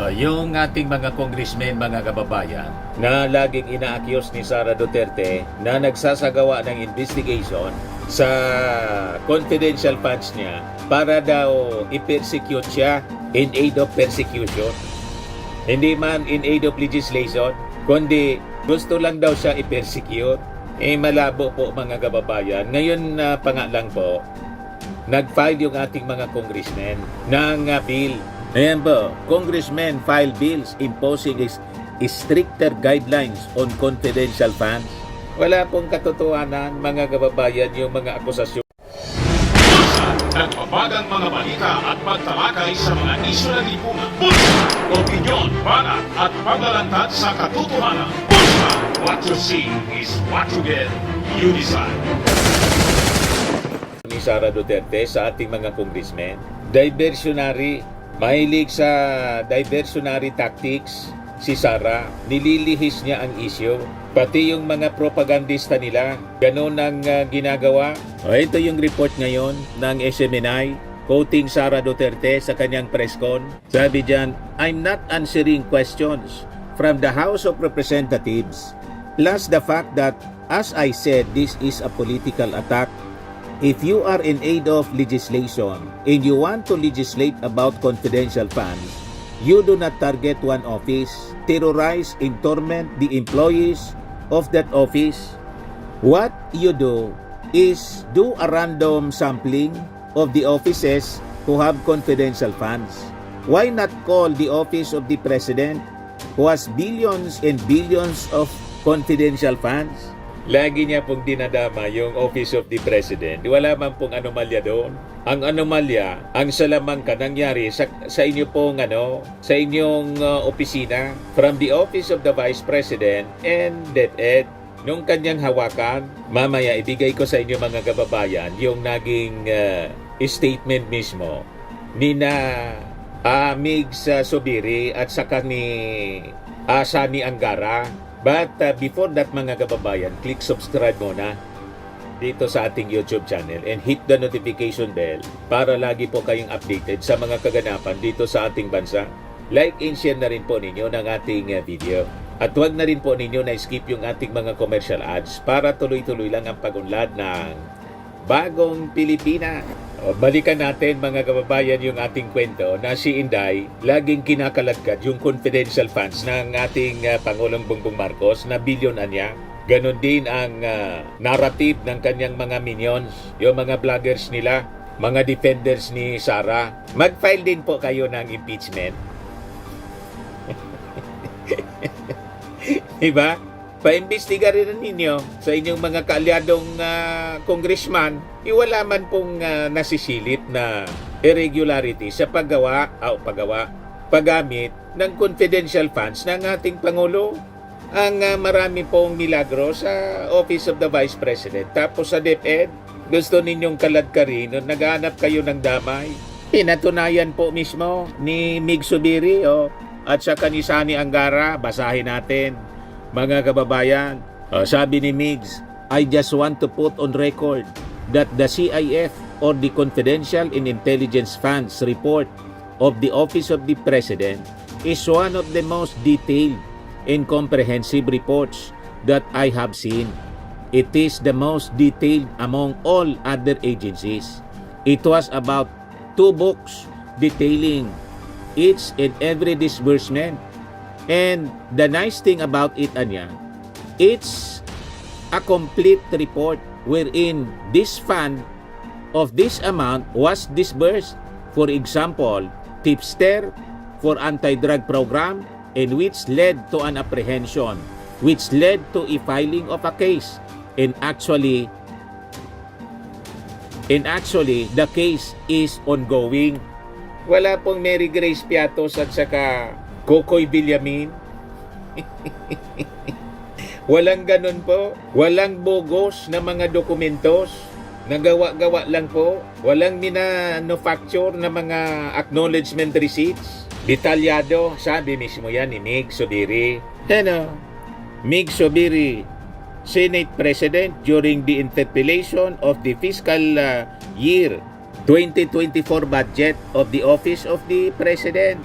Yung ating mga congressmen, mga kababayan, na laging ina-accuse ni Sara Duterte na nagsasagawa ng investigation sa confidential funds niya para daw i-persecute siya in aid of persecution. Hindi man in aid of legislation, kundi gusto lang daw siya i-persecute. Malabo po mga kababayan. Ngayon pa nga lang po, nag-file yung ating mga congressmen ng bill. Ayan po, congressmen file bills imposing stricter guidelines on confidential funds. Wala pong katotohanan mga kababayan yung mga akusasyon. Nagbabagang mga balita at pagtalakay sa mga isyu ng lipunan. Pulsa, opinyon, banat at paglalantad sa katotohanan. Pulsa, what you see is what you get. You decide. Ni Sara Duterte sa ating mga congressmen, diversionary, mahilig sa diversionary tactics si Sara. Nililihis niya ang issue. Pati yung mga propagandista nila, ganun ang ginagawa. Ito yung report ngayon ng SMNI, quoting Sara Duterte sa kanyang press con. Sabi diyan, I'm not answering questions from the House of Representatives, plus the fact that, as I said, this is a political attack. If you are in aid of legislation and you want to legislate about confidential funds, you do not target one office, terrorize and torment the employees of that office. What you do is do a random sampling of the offices who have confidential funds. Why not call the office of the president who has billions and billions of confidential funds? Lagi niya pong dinadama yung Office of the President. Wala man pong anomalya doon. Ang anomalya, ang salamangka nangyari sa inyo pong sa inyong opisina from the Office of the Vice President and DepEd. Nung kanyang hawakan, mamaya ibigay ko sa inyo mga kababayan yung naging statement mismo ni na Migs Zubiri at saka ni Sani Angara. But before that mga kababayan, click subscribe muna dito sa ating YouTube channel and hit the notification bell para lagi po kayong updated sa mga kaganapan dito sa ating bansa. Like and share na rin po ninyo ng ating video. At huwag na rin po ninyo na skip yung ating mga commercial ads para tuloy-tuloy lang ang pagunlad ng Bagong Pilipinas. Balikan natin mga kababayan yung ating kwento na si Inday laging kinakaladkad yung confidential funds ng ating Pangulong Bongbong Marcos na bilyonan niya. Ganon din ang narrative ng kanyang mga minions, yung mga vloggers nila, mga defenders ni Sara. Mag-file din po kayo ng impeachment. Diba? Paimbestiga rin ninyo sa inyong mga kaalyadong congressman, wala man pong nasisilip na irregularity sa paggamit ng confidential funds ng ating Pangulo. Ang marami pong milagro sa Office of the Vice President. Tapos sa DepEd, gusto ninyong kaladkarin, naghahanap kayo ng damay. Pinatunayan po mismo ni Migs Zubiri at saka ni Sani Angara. Basahin natin. Mga kababayan, sabi ni Migs, I just want to put on record that the CIF or the Confidential and Intelligence Funds report of the Office of the President is one of the most detailed and comprehensive reports that I have seen. It is the most detailed among all other agencies. It was about 2 books detailing each and every disbursement. And the nice thing about it, Anya, it's a complete report wherein this fund of this amount was disbursed. For example, tipster for anti-drug program and which led to an apprehension, which led to a filing of a case. And actually, the case is ongoing. Wala pong Mary Grace Piatos at saka Kokoy Villamin. Walang ganun po. Walang bogus na mga dokumentos. Nagawa-gawa lang po. Walang minanufacture na mga acknowledgement receipts. Detalyado. Sabi mismo yan ni Migs Zubiri. Migs Zubiri, Senate President during the interpellation of the fiscal year 2024 budget of the Office of the President.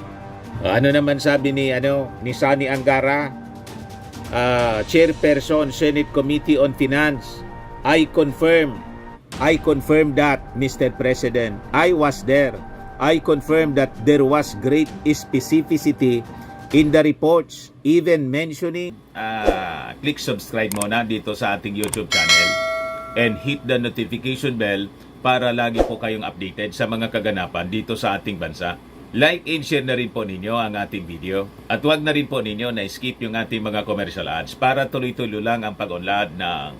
Ano naman sabi ni Sani Angara, Chairperson Senate Committee on Finance, I confirm that, Mr. President, I was there. I confirm that there was great specificity in the reports, even mentioning. Click subscribe muna dito sa ating YouTube channel and hit the notification bell para lagi po kayong updated sa mga kaganapan dito sa ating bansa. Like and share na rin po ninyo ang ating video. At huwag na rin po ninyo na skip yung ating mga commercial ads para tuloy-tuloy lang ang pag-unlad ng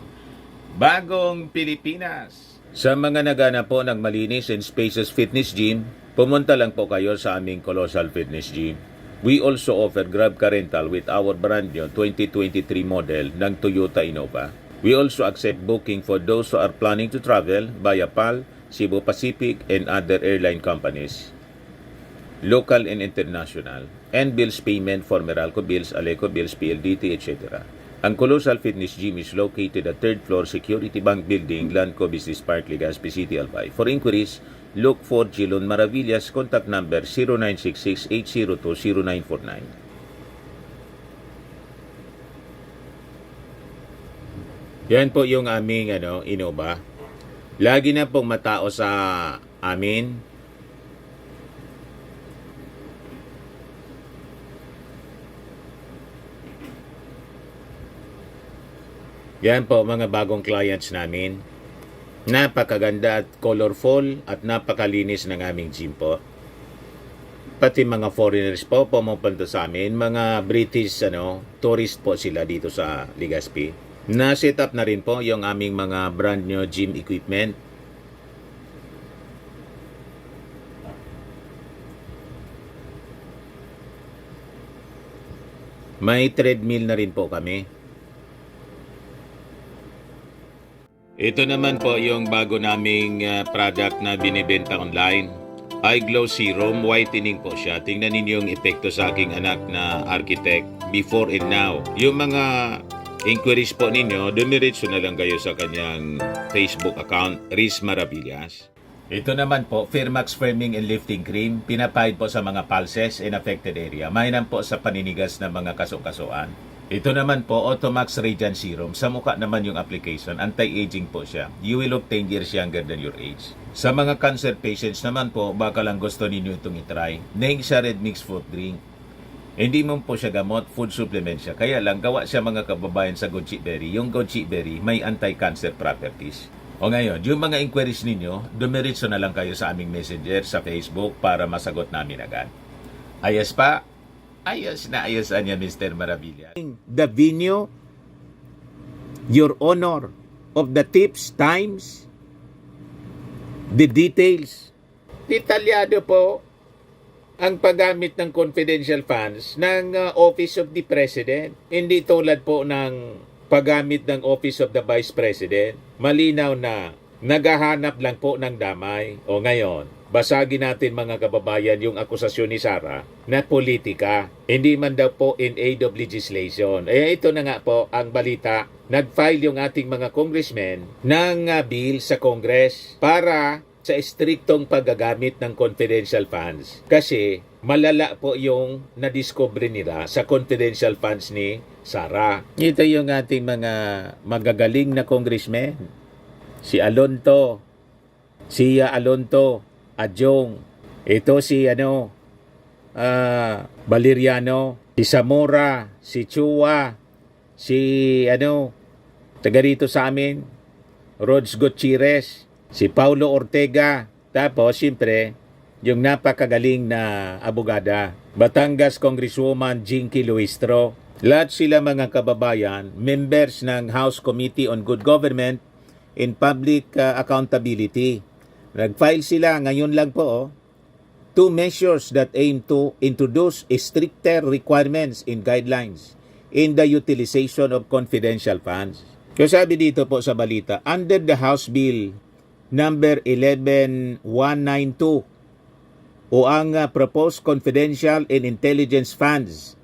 Bagong Pilipinas. Sa mga nagana po ng malinis and spacious fitness gym, pumunta lang po kayo sa aming Colossal Fitness Gym. We also offer Grab Car Rental with our brand new 2023 model ng Toyota Innova. We also accept booking for those who are planning to travel via PAL, Cebu Pacific, and other airline companies, local and international, and bills payment for Meralco Bills, Aleco Bills, PLDT, etc. Ang Colossal Fitness Gym is located at 3rd floor Security Bank Building, Lanco Business Park, Legazpi City, Albay. For inquiries, look for Gilon Maravillas, contact number 0966-802-0949. Yan po yung aming Innova. Lagi na pong matao sa amin. Yan po mga bagong clients namin. Napakaganda at colorful at napakalinis ng aming gym po. Pati mga foreigners po pumupunta sa amin, mga British tourist po sila dito sa Legazpi. Na-set up na rin po yung aming mga brand new gym equipment. May treadmill na rin po kami. Ito naman po yung bago naming product na binibenta online. Eye Glow Serum, whitening po siya. Tingnan ninyo yung epekto sa aking anak na architect before and now. Yung mga inquiries po ninyo, dumiretso na lang kayo sa kanyang Facebook account, Riz Maravillas. Ito naman po, Firmax Firming and Lifting Cream, pinapahid po sa mga pulses in affected area. Mainam po sa paninigas ng mga kasukasuan. Ito naman po, Automax Radiant Serum. Sa mukha naman yung application, anti-aging po siya. You will look 10 years younger than your age. Sa mga cancer patients naman po, baka lang gusto ninyo itong itry. Neng siya red mixed fruit drink. Hindi mo po siya gamot, food supplement siya. Kaya lang, gawa siya mga kababayan sa goji berry. Yung goji berry may anti-cancer properties. O ngayon, yung mga inquiries ninyo, dumiretso na lang kayo sa aming messenger sa Facebook para masagot namin agad. Ayos pa? Ayos na ayos niya, Mr. Maravilla. The venue, your honor of the tips, times, the details. Detalyado po ang paggamit ng confidential funds ng Office of the President. Hindi tulad po ng paggamit ng Office of the Vice President. Malinaw na naghahanap lang po ng damay. O ngayon, basagin natin mga kababayan yung akusasyon ni Sara na politika. Hindi man daw po in aid of legislation. Ito na nga po ang balita. Nag-file yung ating mga congressmen ng bill sa Congress para sa estriktong paggagamit ng confidential funds. Kasi malala po yung nadiscover nila sa confidential funds ni Sara. Ito yung ating mga magagaling na congressmen. Si Alonto, Sia Alonto, Adjong. Ito si Valeriano, si Zamora, si Chua, si taga rito sa amin, Rods Gutierrez, si Paulo Ortega, tapos siyempre yung napakagaling na abogada, Batangas Congresswoman Jinky Luistro. Lahat sila mga kababayan, members ng House Committee on Good Government and Public Accountability. Nag-file sila ngayon lang po, two measures that aim to introduce stricter requirements and guidelines in the utilization of confidential funds. So sabi dito po sa balita, under the House Bill number 11192 o ang Proposed Confidential and Intelligence Funds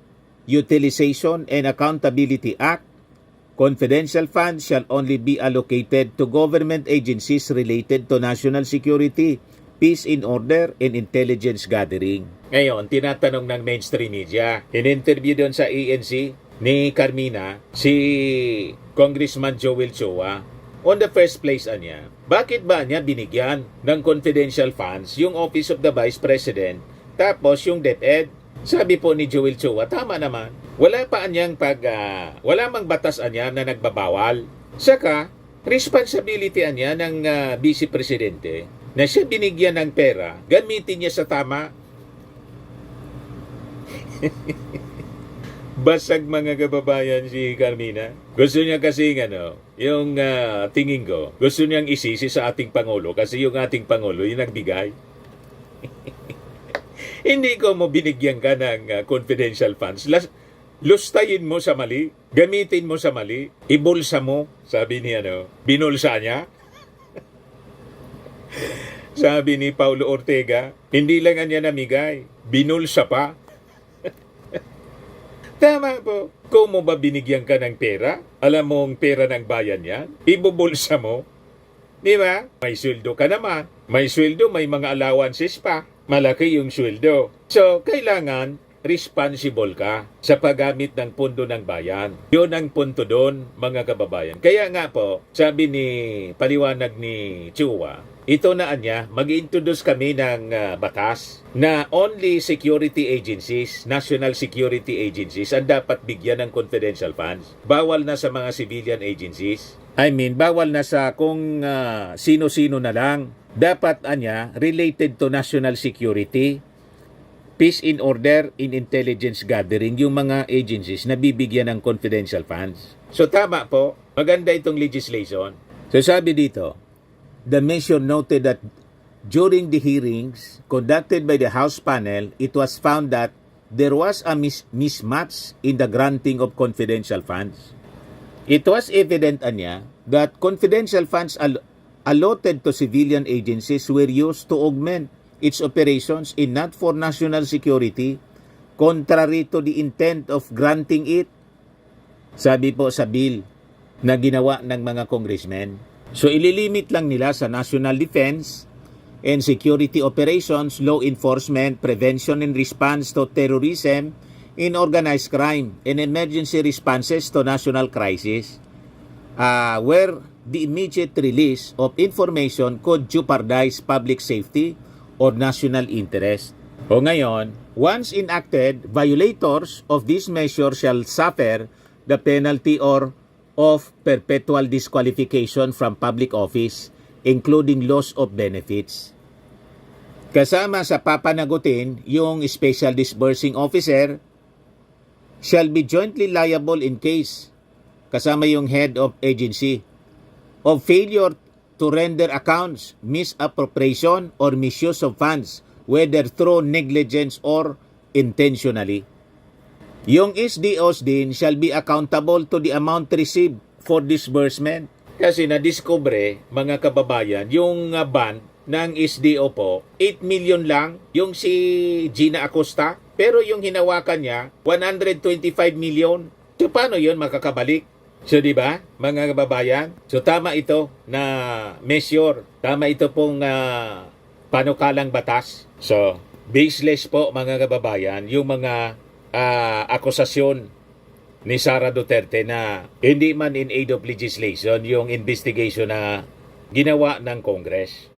Utilization and Accountability Act, confidential funds shall only be allocated to government agencies related to national security, peace and order, and intelligence gathering. Ngayon, tinatanong ng mainstream media, in-interview doon sa ANC ni Carmina, si Congressman Joel Chua, on the first place niya, bakit ba niya binigyan ng confidential funds yung Office of the Vice President, tapos yung DepEd? Sabi po ni Joel Chua, tama naman. Wala pa anyang wala mang batas anya na nagbabawal. Saka, responsibility anya ng Vice Presidente na siya binigyan ng pera, gamitin niya sa tama. Basag mga kababayan si Carmina. Gusto niya kasi yung tingin ko, gusto niyang isisi sa ating Pangulo kasi yung ating Pangulo yung nagbigay. Hindi ko mo binigyan ka ng confidential funds. Lustayin mo sa mali, gamitin mo sa mali, ibulsa mo, sabi ni binulsa niya. Sabi ni Paulo Ortega, hindi lang niya namigay, binulsa pa. Tama po. Kung mo ba binigyan ka ng pera, alam mong pera ng bayan yan, ibubulsa mo. Di ba? May sweldo ka naman. May sweldo, may mga allowances pa. Malaki yung sweldo. So, kailangan responsible ka sa paggamit ng pondo ng bayan. Yun ang punto doon, mga kababayan. Kaya nga po, sabi ni paliwanag ni Chua, ito na anya, mag-introduce kami ng batas na only security agencies, national security agencies, ang dapat bigyan ng confidential funds. Bawal na sa mga civilian agencies. Bawal na sa kung sino-sino na lang. Dapat anya, related to national security, peace in order, in intelligence gathering, yung mga agencies na bibigyan ng confidential funds. So tama po, maganda itong legislation. So sabi dito, the measure noted that during the hearings conducted by the House panel, it was found that there was a mismatch in the granting of confidential funds. It was evident anya that confidential funds allotted to civilian agencies were used to augment its operations in not for national security, contrary to the intent of granting it. Sabi po sa bill na ginawa ng mga congressmen. So ililimit lang nila sa national defense and security operations, law enforcement, prevention and response to terrorism and organized crime, and emergency responses to national crisis, where the immediate release of information could jeopardize public safety or national interest. O ngayon, once enacted, violators of this measure shall suffer the penalty of perpetual disqualification from public office, including loss of benefits. Kasama sa papanagutin, yung special disbursing officer shall be jointly liable in case, kasama yung head of agency, of failure to render accounts, misappropriation, or misuse of funds, whether through negligence or intentionally. Yung SDOs din shall be accountable to the amount received for disbursement. Kasi na-discover, mga kababayan, yung ban ng SDO po, 8 million lang, yung si Gina Acosta, pero yung hinawakan niya, 125 million. So, paano yun makakabalik? So, di ba, mga kababayan? So, tama ito na measure. Tama ito pong panukalang batas. So, baseless po, mga kababayan, yung mga akusasyon ni Sara Duterte na hindi man in aid of legislation yung investigation na ginawa ng Congress.